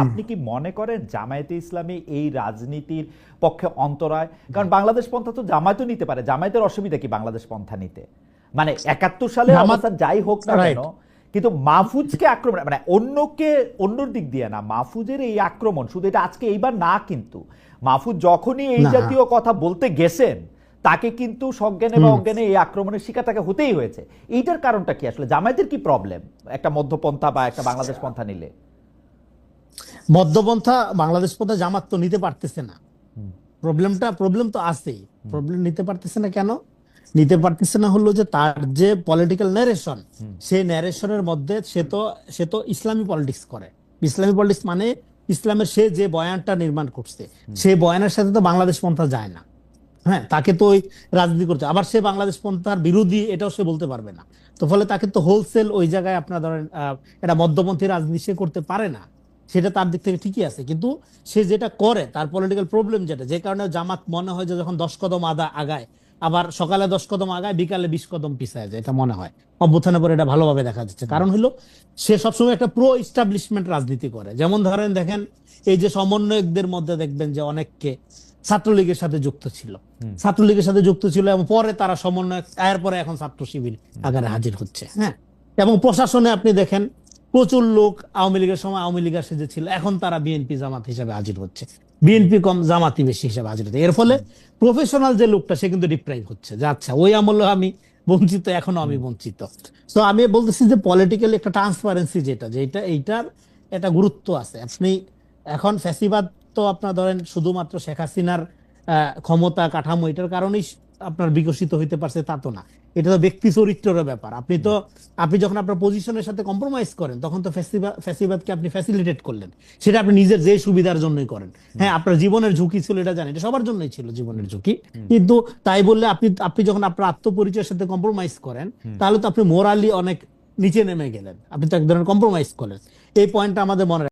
আপনি কি মনে করেন জামায়াতে ইসলামী এই রাজনীতির পক্ষে অন্তরায়? কারণ বাংলাদেশ পন্থা তো জামায়াতও নিতে পারে, জামায়াতের অসুবিধা কি বাংলাদেশ পন্থা নিতে? মানে ৭১ সালে অবস্থা যাই হোক না কেন, কিন্তু মাহফুজকে আক্রমণ, মানে অন্যর দিক দিয়ে না, মাহফুজের এই আক্রমণ শুধু এটা আজকে এইবার না, কিন্তু মাহফুজ যখনই এই জাতীয় কথা বলতে গেছেন তাকে কিন্তু সজ্ঞানে বা অজ্ঞানে এই আক্রমণের শিকার তাকে হতেই হয়েছে। এইটার কারণটা কি আসলে? জামায়াতের কি প্রবলেম একটা মধ্যপন্থা বা একটা বাংলাদেশ পন্থা নিলে? মধ্যপন্থা বাংলাদেশ পন্থা জামাত তো নিতে পারতেছে না। প্রবলেম তো আছেই। প্রবলেম নিতে পারতেছে না কেন? নিতে পারতেছে না হলো যে তার যে পলিটিক্যাল ন্যারেশন, সেই ন্যারেশনের মধ্যে সে তো ইসলামী পলিটিক্স করে। ইসলামী পলিটিক্স মানে ইসলামের সে যে বয়ানটা নির্মাণ করছে, সেই বয়ানের সাথে তো বাংলাদেশ পন্থা যায় না। হ্যাঁ, তাকে তো ওই রাজনীতি করতে, আবার সে বাংলাদেশ পন্থার বিরোধী এটাও সে বলতে পারবে না। তো ফলে তাকে তো হোলসেল ওই জায়গায় আপনার ধরেন এটা মধ্যপন্থী রাজনীতি সে করতে পারে না। সেটা তার দিক থেকে ঠিকই আছে, কিন্তু সে যেটা করে তার পলিটিক্যাল প্রবলেম যেটা, যে কারণে জামাত মনে হয় যে যখন 10 কদম আগায়, আবার সকালে 10 কদম আগায়, বিকালে 20 কদম পিছায় যায়, এটা মনে হয়। অভ্যুত্থানের পরে এটা ভালোভাবে দেখা যাচ্ছে। কারণ হলো সে সবসময় একটা প্রো ইস্টাবলিশমেন্ট রাজনীতি করে। যেমন ধরেন দেখেন, এই যে সমন্বয়কদের মধ্যে দেখবেন যে অনেককে ছাত্রলীগের সাথে যুক্ত ছিল, এবং পরে তারা সমন্বয়ক এর পরে এখন ছাত্র শিবির আকারে হাজির হচ্ছে। হ্যাঁ, এবং প্রশাসনে আপনি দেখেন প্রচুর লোক আওয়ামী লীগের সময় আওয়ামী লীগের সাথে ছিল, এখন তারা বিএনপি জামাত হিসেবে হাজির হচ্ছে, বিএনপি কম জামাতি বেশি হিসেবে হাজির হচ্ছে। এর ফলে প্রফেশনাল যে লোকটা সে কিন্তু ডিপ্রাইভ হচ্ছে, যে আচ্ছা ওই আমলে আমি বঞ্চিত, এখনো আমি বঞ্চিত। তো আমি বলতেছি যে পলিটিক্যালি একটা ট্রান্সপারেন্সি এইটার একটা গুরুত্ব আছে। আপনি এখন ফ্যাসিবাদ তো আপনার ধরেন শুধুমাত্র শেখ হাসিনার ক্ষমতা কাঠামো এটার কারণেই আপনার বিকশিত হইতে পারছে তা তো না। এটা তো ব্যক্তি চরিত্রের ব্যাপার। আপনি যখন আপনার পজিশনের সাথে কম্প্রোমাইজ করেন, তখন তো ফ্যাসিবাদকে আপনি ফ্যাসিলিটেট করলেন। সেটা আপনি নিজের যে সুবিধার জন্যই করেন। হ্যাঁ, আপনার জীবনের ঝুঁকি ছিল, এটা জানেন, এটা সবার জন্যই ছিল জীবনের ঝুঁকি। কিন্তু তাই বললে আপনি যখন আপনার আত্মপরিচয়ের সাথে কম্প্রোমাইজ করেন, তাহলে তো আপনি মোরালি অনেক নিচে নেমে গেলেন, আপনি তো এক ধরনের কম্প্রোমাইজ করলেন। এই পয়েন্টটা আমাদের মনে